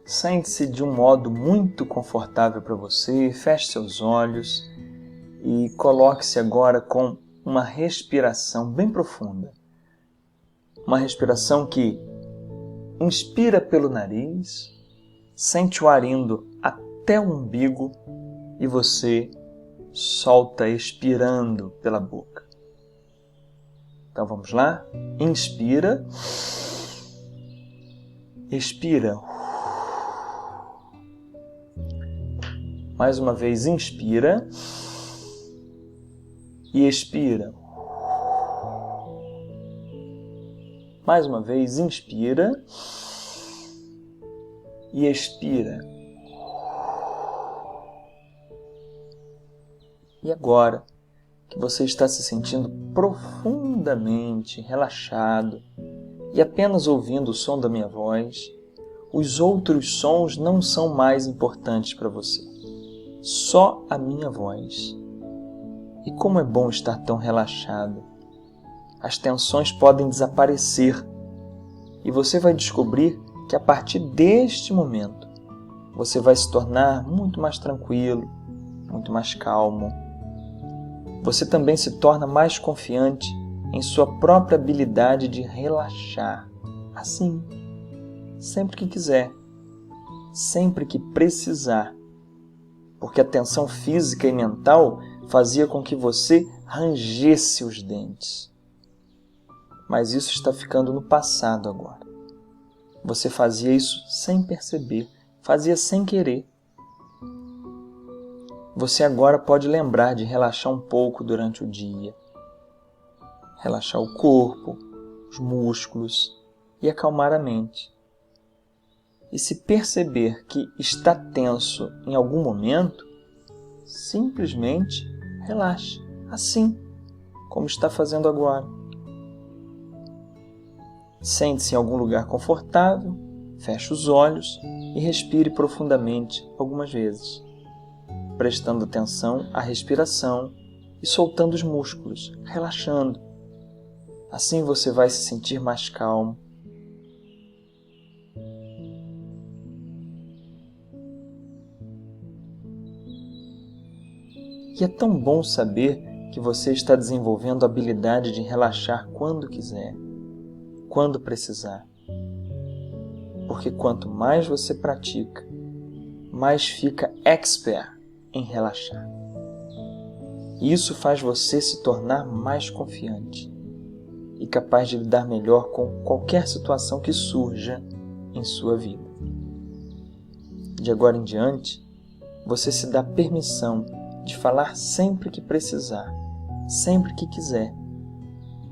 Sente-se de um modo muito confortável para você, feche seus olhos e coloque-se agora com uma respiração bem profunda. Uma respiração que inspira pelo nariz, sente o ar indo até o umbigo e você solta expirando pela boca. Então vamos lá? Inspira, expira. Mais uma vez, inspira e expira. Mais uma vez, inspira e expira. E agora que você está se sentindo profundamente relaxado e apenas ouvindo o som da minha voz, os outros sons não são mais importantes para você. Só a minha voz. E como é bom estar tão relaxado. As tensões podem desaparecer e você vai descobrir que a partir deste momento você vai se tornar muito mais tranquilo, muito mais calmo. Você também se torna mais confiante em sua própria habilidade de relaxar. Assim, sempre que quiser, sempre que precisar. Porque a tensão física e mental fazia com que você rangesse os dentes. Mas isso está ficando no passado agora. Você fazia isso sem perceber, fazia sem querer. Você agora pode lembrar de relaxar um pouco durante o dia. Relaxar o corpo, os músculos e acalmar a mente. E se perceber que está tenso em algum momento, simplesmente relaxe, assim como está fazendo agora. Sente-se em algum lugar confortável, feche os olhos e respire profundamente algumas vezes, prestando atenção à respiração e soltando os músculos, relaxando. Assim você vai se sentir mais calmo. E é tão bom saber que você está desenvolvendo a habilidade de relaxar quando quiser, quando precisar. Porque quanto mais você pratica, mais fica expert em relaxar. E isso faz você se tornar mais confiante e capaz de lidar melhor com qualquer situação que surja em sua vida. De agora em diante, você se dá permissão de falar sempre que precisar, sempre que quiser,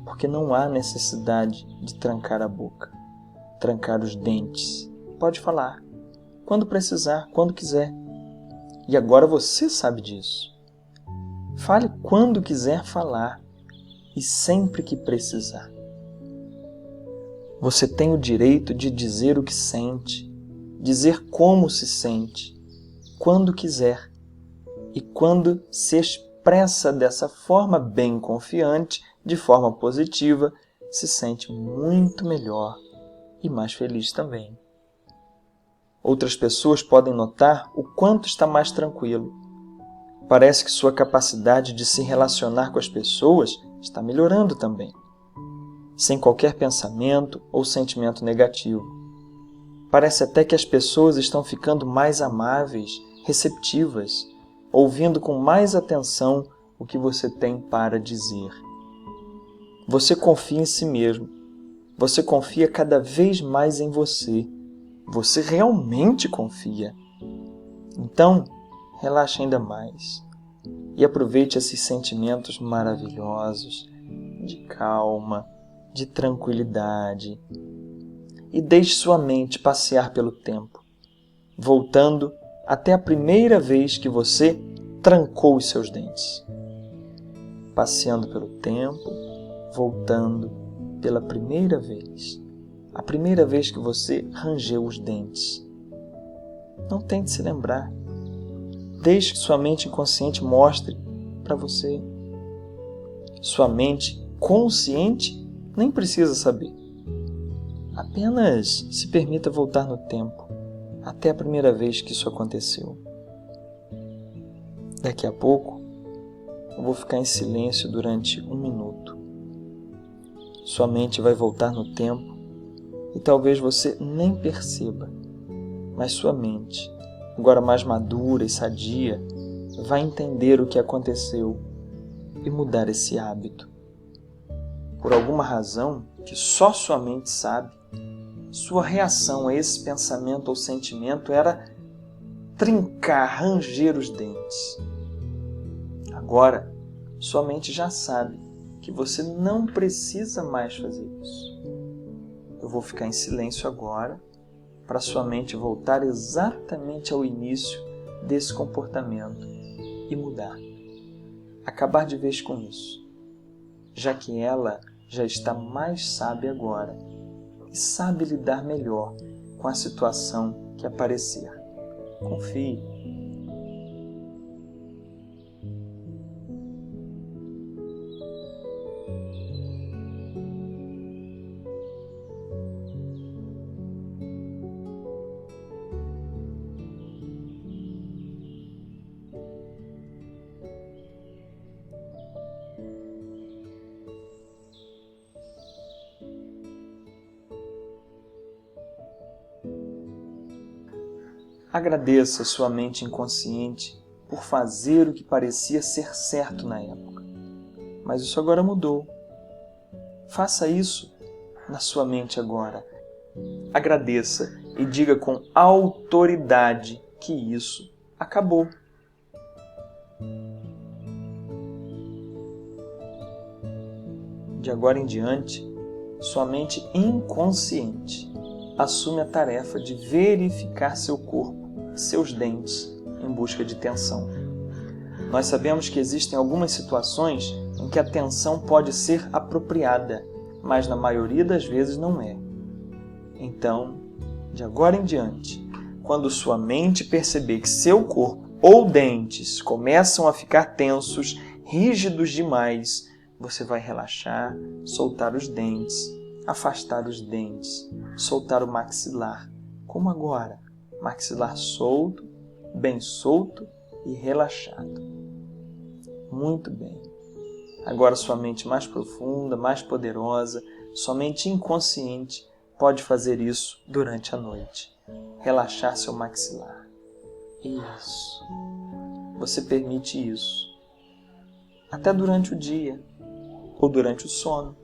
porque não há necessidade de trancar a boca, trancar os dentes. Pode falar, quando precisar, quando quiser. E agora você sabe disso. Fale quando quiser falar e sempre que precisar. Você tem o direito de dizer o que sente, dizer como se sente, quando quiser. E quando se expressa dessa forma bem confiante, de forma positiva, se sente muito melhor e mais feliz também. Outras pessoas podem notar o quanto está mais tranquilo. Parece que sua capacidade de se relacionar com as pessoas está melhorando também, sem qualquer pensamento ou sentimento negativo. Parece até que as pessoas estão ficando mais amáveis, receptivas, ouvindo com mais atenção o que você tem para dizer. Você confia em si mesmo. Você confia cada vez mais em você. Você realmente confia. Então, relaxe ainda mais e aproveite esses sentimentos maravilhosos de calma, de tranquilidade e deixe sua mente passear pelo tempo, voltando até a primeira vez que você trancou os seus dentes. Passeando pelo tempo, voltando pela primeira vez. A primeira vez que você rangeu os dentes. Não tente se lembrar. Deixe que sua mente inconsciente mostre para você. Sua mente consciente, nem precisa saber. Apenas se permita voltar no tempo, até a primeira vez que isso aconteceu. Daqui a pouco, eu vou ficar em silêncio durante 1 minuto. Sua mente vai voltar no tempo e talvez você nem perceba, mas sua mente, agora mais madura e sadia, vai entender o que aconteceu e mudar esse hábito. Por alguma razão que só sua mente sabe, sua reação a esse pensamento ou sentimento era trincar, ranger os dentes. Agora, sua mente já sabe que você não precisa mais fazer isso. Eu vou ficar em silêncio agora para sua mente voltar exatamente ao início desse comportamento e mudar. Acabar de vez com isso, já que ela já está mais sábia agora e sabe lidar melhor com a situação que aparecer. Confie. Agradeça sua mente inconsciente por fazer o que parecia ser certo na época. Mas isso agora mudou. Faça isso na sua mente agora. Agradeça e diga com autoridade que isso acabou. De agora em diante, sua mente inconsciente assume a tarefa de verificar seu corpo, seus dentes, em busca de tensão. Nós sabemos que existem algumas situações em que a tensão pode ser apropriada, mas na maioria das vezes não é. Então, de agora em diante, quando sua mente perceber que seu corpo ou dentes começam a ficar tensos, rígidos demais, você vai relaxar, soltar os dentes, afastar os dentes, soltar o maxilar, como agora, maxilar solto, bem solto e relaxado. Muito bem. Agora sua mente mais profunda, mais poderosa, sua mente inconsciente pode fazer isso durante a noite. Relaxar seu maxilar. Isso. Você permite isso. Até durante o dia ou durante o sono.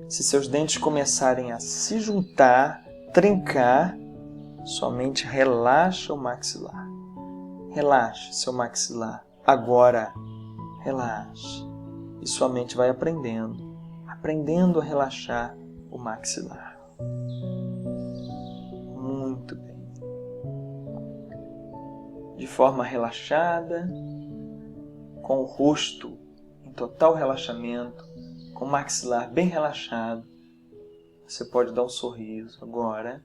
Se seus dentes começarem a se juntar, trincar, somente relaxa o maxilar. Relaxe seu maxilar. Agora, relaxe. E sua mente vai aprendendo a relaxar o maxilar. Muito bem. De forma relaxada, com o rosto em total relaxamento, com o maxilar bem relaxado, você pode dar um sorriso agora,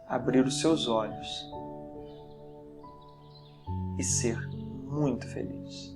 abrir os seus olhos e ser muito feliz.